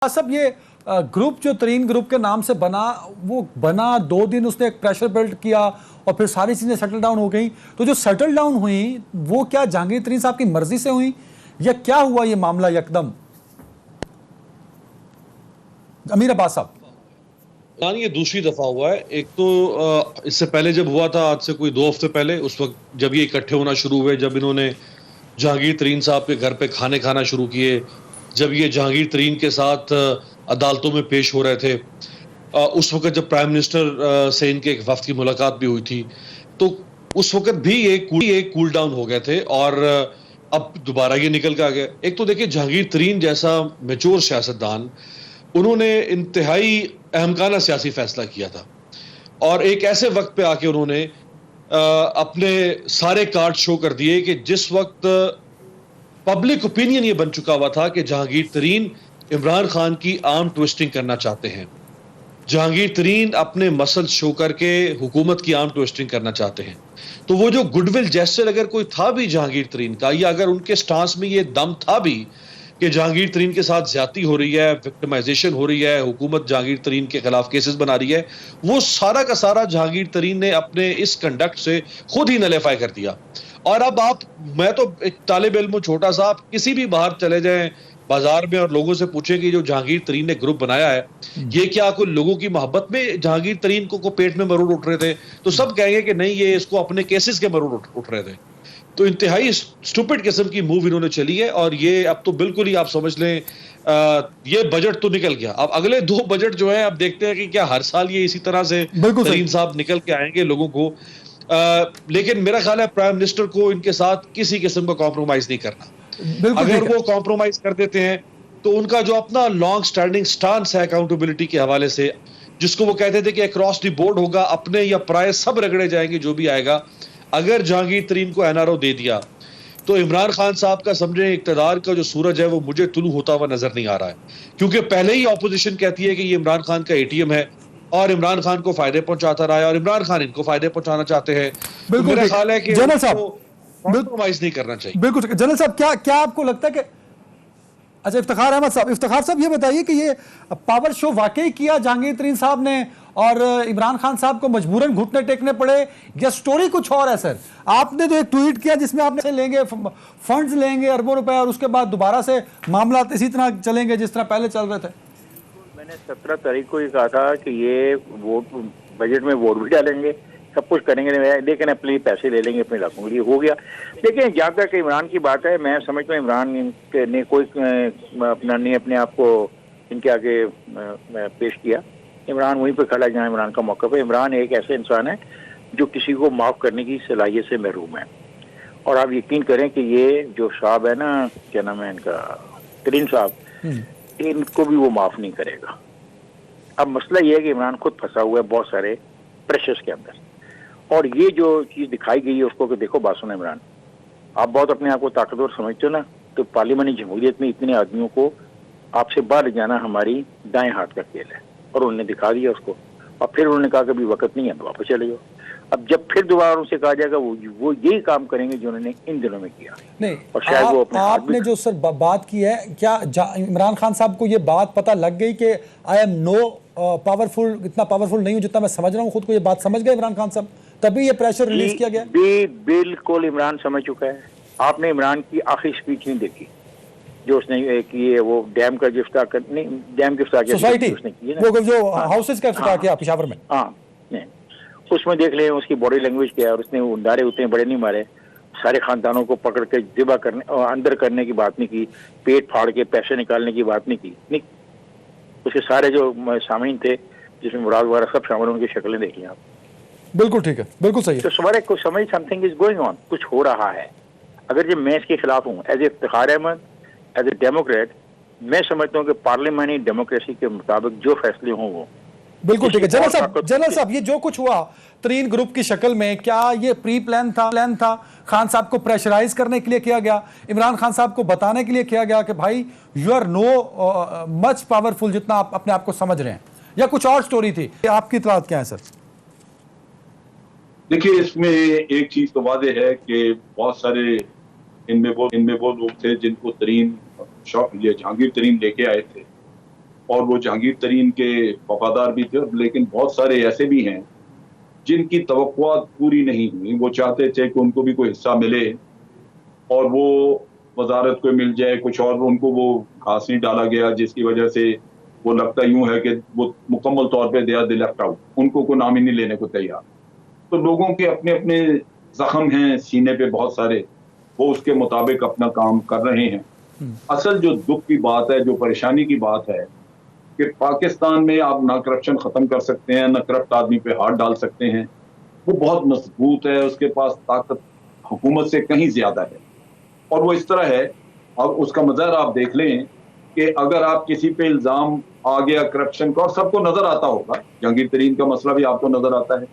सब ये ग्रुप जो तरीन ग्रुप के नाम से बना, वो बना 2 दिन उसने एक प्रेशर बिल्ड किया और फिर सारी चीजें सेटल डाउन हो गई। तो जो सेटल डाउन हुई वो क्या जहांगीर तरीन साहब की मर्जी से हुई या क्या हुआ ये मामला यकदम? अमीर अब्बास साहब। ये दूसरी दफा हुआ है। एक तो इससे पहले जब हुआ था, आज से कोई 2 हफ्ते पहले, उस वक्त जब ये इकट्ठे होना शुरू हुए, जब इन्होंने जहांगीर तरीन साहब के घर पे खाने खाना शुरू किए, जब ये जहांगीर तरीन के साथ अदालतों में पेश हो रहे थे, उस वक्त जब प्राइम मिनिस्टर से इनके एक वफ्द की मुलाकात भी हुई थी, तो उस वक्त भी एक कूल डाउन हो गए थे और अब दोबारा ये निकल के आ गए। एक तो देखिए, जहांगीर तरीन जैसा मैच्योर सियासतदान, उन्होंने इंतहाई अहमकाना सियासी फैसला किया था और एक ऐसे वक्त पे आके उन्होंने अपने सारे कार्ड शो कर दिए कि जिस वक्त पब्लिक ओपिनियन ये बन चुका हुआ था कि जहांगीर तरीन इमरान खान की आर्म ट्विस्टिंग करना चाहते हैं, जहांगीर तरीन अपने मसल शो करके हुकूमत की आर्म ट्विस्टिंग करना चाहते हैं। तो वो जो गुडविल जेस्चर अगर कोई था भी जहांगीर तरीन का, या अगर उनके स्टांस में ये दम था भी कि जहांगीर तरीन के साथ ज्यादती हो रही है, विक्टिमाइजेशन हो रही है, हुकूमत जहांगीर तरीन के खिलाफ केसेस बना रही है, वो सारा का सारा जहांगीर तरीन ने अपने इस कंडक्ट से खुद ही नलेफाई कर दिया। और अब मैं तो एक तालिब इल्म, छोटा सा, आप किसी भी बाहर चले जाएं बाजार में और लोगों से पूछें कि जो जहांगीर तरीन ने ग्रुप बनाया है, ये क्या कोई लोगों की मोहब्बत में जहांगीर तरीन को पेट में मरूड़ उठ रहे थे, तो सब कहेंगे कि नहीं, ये इसको अपने केसेस के मरूड़ उठ रहे थे। तो इंतहाई स्टूपिड किस्म की मूव इन्होंने चली है और ये अब तो बिल्कुल ही आप समझ लें, ये बजट तो निकल गया। अब अगले 2 बजट जो है, अब देखते हैं कि क्या हर साल ये इसी तरह से तरीन साहब निकल के आएंगे लोगों को। लेकिन मेरा ख्याल है प्राइम मिनिस्टर को इनके साथ किसी किस्म का कॉम्प्रोमाइज नहीं करना। अगर वो कॉम्प्रोमाइज कर देते हैं तो उनका जो अपना लॉन्ग स्टैंडिंग स्टांस है अकाउंटेबिलिटी के हवाले से, जिसको वो कहते थे कि अक्रॉस द बोर्ड होगा, अपने या पराये सब रगड़े जाएंगे जो भी आएगा। अगर जहांगीर तरीन को एनआरओ दे दिया तो इमरान खान साहब का समझे इक्तदार का जो सूरज है वो मुझे तुलू होता हुआ नजर नहीं आ रहा है, क्योंकि पहले ही ऑपोजिशन कहती है कि ये इमरान खान का एटीएम है और इमरान खान को फायदे पहुंचाता रहा है और इमरान खान इनको फायदे पहुंचाना चाहते हैं। तो मेरा ख्याल है कि जनरल साहब कॉम्प्रोमाइज नहीं करना चाहिए। बिल्कुल। जनरल साहब, क्या आपको लगता है कि अच्छा, इफ्तिखार अहमद साहब, इफ्तिखार साहब ये बताइए कि ये पावर शो वाकई किया जहांगीर तरीन साहब ने और इमरान खान साहब को मजबूरन घुटने टेकने पड़े, या स्टोरी कुछ और है? सर, आपने तो एक ट्वीट किया जिसमें आपने लेंगे फंड्स लेंगे अरबों रुपए और उसके बाद दोबारा से मामला इसी तरह चलेंगे जिस तरह पहले चल रहे थे। मैंने 17 तारीख को ये कहा था कि ये वोट बजट में वोट भी डालेंगे, सब कुछ करेंगे, लेकिन अपने पैसे ले लेंगे अपने इलाकों के लिए। हो गया। लेकिन जहाँ तक इमरान की बात है, मैं समझता हूँ इमरान ने कोई अपने आप को इनके आगे पेश किया। इमरान वहीं पर खड़ा जहाँ इमरान का मौका है। इमरान एक ऐसे इंसान है जो किसी को माफ करने की सलाहियत से महरूम है। और आप यकीन करें कि ये जो साहब है ना, क्या नाम है इनका, तरीन साहब, इनको भी वो माफ नहीं करेगा। अब मसला ये है कि इमरान खुद फंसा हुआ है बहुत सारे प्रेशर्स के अंदर, और ये जो चीज दिखाई गई है उसको कि देखो बात सुनो इमरान, आप बहुत अपने आप को ताकतवर समझते हो ना, तो पार्लियामानी जमहूरियत में इतने आदमियों को आपसे बाहर ले जाना हमारी दाएं हाथ का खेल है। और उन्होंने दिखा दिया उसको, और फिर उन्होंने कहा कि अभी वक्त नहीं है तो वापस चले जाओ। अब जब फिर दोबारा उनसे कहा जाएगा वो यही काम करेंगे जो उन्होंने इन दिनों में किया। नहीं, और शायद वो अपने आपने जो सर बात की है, क्या इमरान खान साहब को ये बात पता लग गई कि आई एम नो पावरफुल, इतना पावरफुल नहीं हूं जितना मैं समझ रहा हूं खुद को? ये बात समझ गए इमरान खान साहब, तभी ये प्रेशर रिलीज किया गया? बिल्कुल इमरान समझ चुका है। आपने इमरान की आखिरी स्पीच नहीं देखी जो उसने की है, वो डैम का इफ्तिताह डैम की सोसाइटी उसने की है, वो जो हाउसेस का इफ्तिताह किया पेशावर में। हाँ, उसमें देख ले उसकी बॉडी लैंग्वेज क्या है। और उसने डारे उतने बड़े नहीं मारे, सारे खानदानों को पकड़ के जिबा करने और अंदर करने की बात नहीं की, पेट फाड़ के पैसे निकालने की बात नहीं की। नहीं, उसके सारे जो सामीन थे जिसमें मुराद वगैरह सब शामिल, उनकी शक्लें देखी आप। बिल्कुल ठीक है, बिल्कुल सही है। तो सवाल को समझ समथिंग इज गोइंग ऑन, कुछ हो रहा है। अगर जब मैं इसके खिलाफ हूँ as a Iftikhar Ahmed, as a democrat, मैं समझता हूँ कि पार्लियामानी डेमोक्रेसी के मुताबिक जो फैसले हों वो बिल्कुल ठीक है। जनरल साहब, ये जो कुछ हुआ तरीन ग्रुप की शक्ल में, क्या ये प्री प्लान था? खान साहब को प्रेशराइज करने के लिए किया गया, इमरान खान साहब को बताने के लिए किया गया कि भाई you are no much powerful जितना आप अपने आप को समझ रहे हैं, या कुछ और स्टोरी थी? आपकी इत्तलात क्या है सर? देखिए, इसमें एक चीज तो वादे है कि बहुत सारे इनमें वो लोग थे जिनको तरीन ये जहांगीर तरीन लेके आए थे, और वो जहांगीर तरीन के वफादार भी थे, लेकिन बहुत सारे ऐसे भी हैं जिनकी तवक्कुआत पूरी नहीं हुई। वो चाहते थे कि उनको भी कोई हिस्सा मिले और वो वजारत को मिल जाए कुछ, और उनको वो घास नहीं डाला गया, जिसकी वजह से वो लगता यूं है कि वो मुकम्मल तौर पे दे आर लेफ्ट आउट, उनको कोई नाम ही नहीं लेने को तैयार। तो लोगों के अपने अपने जख्म हैं सीने पे बहुत सारे, वो उसके मुताबिक अपना काम कर रहे हैं। असल जो दुख की बात है, जो परेशानी की बात है कि पाकिस्तान में आप ना करप्शन खत्म कर सकते हैं, ना करप्ट आदमी पे हाथ डाल सकते हैं। वो बहुत मजबूत है, उसके पास ताकत हुकूमत से कहीं ज्यादा है। और वो इस तरह है, अब उसका मज़र आप देख लें कि अगर आप किसी पे इल्जाम आ गया करप्शन का, और सबको नजर आता होगा, जहांगीर तरीन का मसला भी आपको नजर आता है,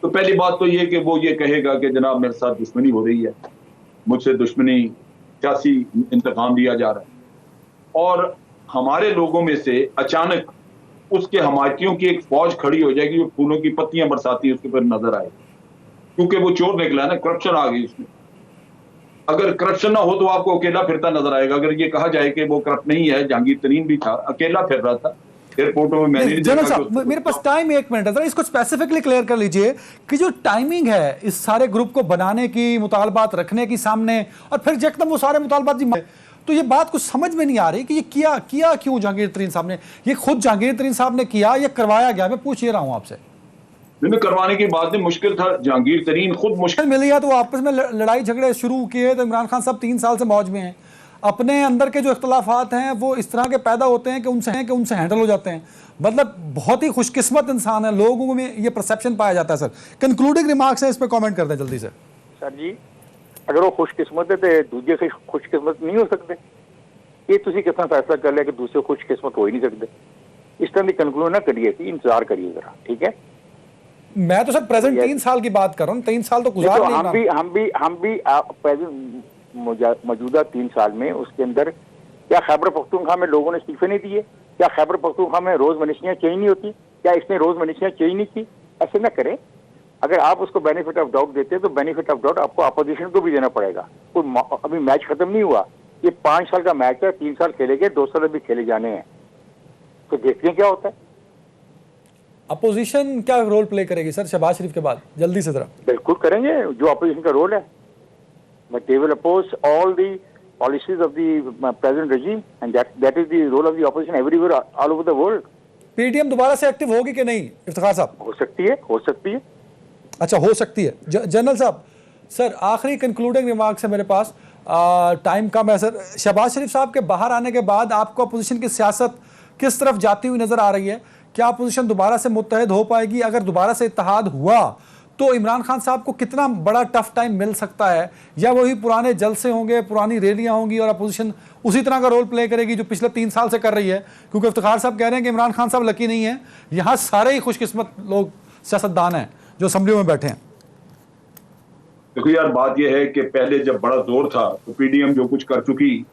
तो पहली बात तो ये कि वो ये कहेगा कि जनाब मेरे साथ दुश्मनी हो रही है, मुझसे दुश्मनी, सियासी इंतकाम लिया जा रहा है। और हमारे लोगों में से अचानक उसके हमायतियों की एक फौज खड़ी हो जाएगी, वो फूलों की पत्तियां बरसाती उसके पर नजर आएगी, क्योंकि वो चोर निकला ना, करप्शन आ गई उसमें। अगर करप्शन ना हो तो आपको अकेला फिरता नजर आएगा। अगर ये कहा जाए कि वो करप्ट नहीं है, जहांगीर तरीन भी था, अकेला फिर रहा था एयरपोर्टों में, मैंने नहीं जनरल देखा कि साहब, मेरे पास टाइम 1 मिनट है, जरा इसको स्पेसिफिकली क्लियर कर लीजिए कि जो टाइमिंग है इस सारे ग्रुप को बनाने की, मुतालबात रखने की सामने, और फिर एकदम वो सारे मुतालबात जी, तो ये बात कुछ समझ में नहीं आ रही कि ये किया क्यों जहांगीर तरीन साहब ने? ये खुद जहांगीर तरीन साहब ने किया या करवाया गया? मैं पूछ ये रहा हूं आपसे। करवाने की बात नहीं, मुश्किल था, जहांगीर तरीन खुद मुश्किल मिली है तो आपस में लड़ाई झगड़े शुरू किए, तो इमरान खान साहब 3 साल से मौज में हैं। अपने अंदर के जो इख्तलाफात हैं वो इस तरह के पैदा होते हैं कि उनसे हैंडल हो जाते हैं। मतलब बहुत ही खुशकिस्मत इंसान है, लोगों में ये परसेप्शन पाया जाता है। सर, कंक्लूडिंग रिमार्क्स है, इस पर कमेंट कर दें जल्दी से। सर जी, अगर वो खुशकिस्मत है तो दूसरे से खुशकिस्मत नहीं हो सकते। ये तुसी कितना फैसला कर लिया कि दूसरे खुशकिस्मत हो ही नहीं सकते। इस तरह की कंक्लूजन ना करिए, इंतजार करिए जरा, ठीक है? मैं तो सर प्रेजेंट 3 साल की बात कर रहा हूँ, 3 साल तो गुजार तो हम भी मौजूदा 3 साल में उसके अंदर क्या खैबर पख्तूनख्वा में लोगों ने इस्तीफे नहीं दिए? क्या खैबर पख्तूनख्वा में रोज मनीषियां चेंज नहीं होती? क्या इसने रोज मनीषियां चेंज नहीं की? ऐसे ना करें। अगर आप उसको बेनिफिट ऑफ डाउट देते हैं तो बेनिफिट ऑफ डाउट आपको अपोजिशन को भी देना पड़ेगा। अभी मैच खत्म नहीं हुआ, ये 5 साल का मैच है, 3 साल खेले गए, 2 साल अभी खेले जाने हैं, तो देखते हैं क्या होता है। अपोजिशन क्या रोल प्ले करेगी सर शहबाज शरीफ के बाद? जल्दी से जरा। बिल्कुल करेंगे जो अपोजिशन का रोल है, but they will oppose all the policies of the present regime and that is the role of the opposition everywhere all over the world. PTM दोबारा से एक्टिव होगी कि नहीं इफ्तिखार साहब? हो सकती है। अच्छा, हो सकती है। जनरल साहब, सर आखिरी कंक्लूडिंग रिमार्क्स है मेरे पास, टाइम कम है सर। शहबाज शरीफ साहब के बाहर आने के बाद आपको अपोजिशन की सियासत किस तरफ जाती हुई नजर आ रही है? क्या अपोजिशन दोबारा से मुत्तहद हो पाएगी? अगर दोबारा से इत्तेहाद हुआ तो इमरान खान साहब को कितना बड़ा टफ टाइम मिल सकता है? या वही पुराने जलसे होंगे, पुरानी रैलियां होंगी और अपोजिशन उसी तरह का रोल प्ले करेगी जो पिछले 3 साल से कर रही है? क्योंकि इफ्तिखार साहब कह रहे हैं कि इमरान खान साहब लकी नहीं है, यहाँ सारे ही खुशकिस्मत लोग सियासतदान हैं जो असेंबली में बैठे हैं। देखो यार, बात यह है कि पहले जब बड़ा जोर था तो पीडीएम जो कुछ कर चुकी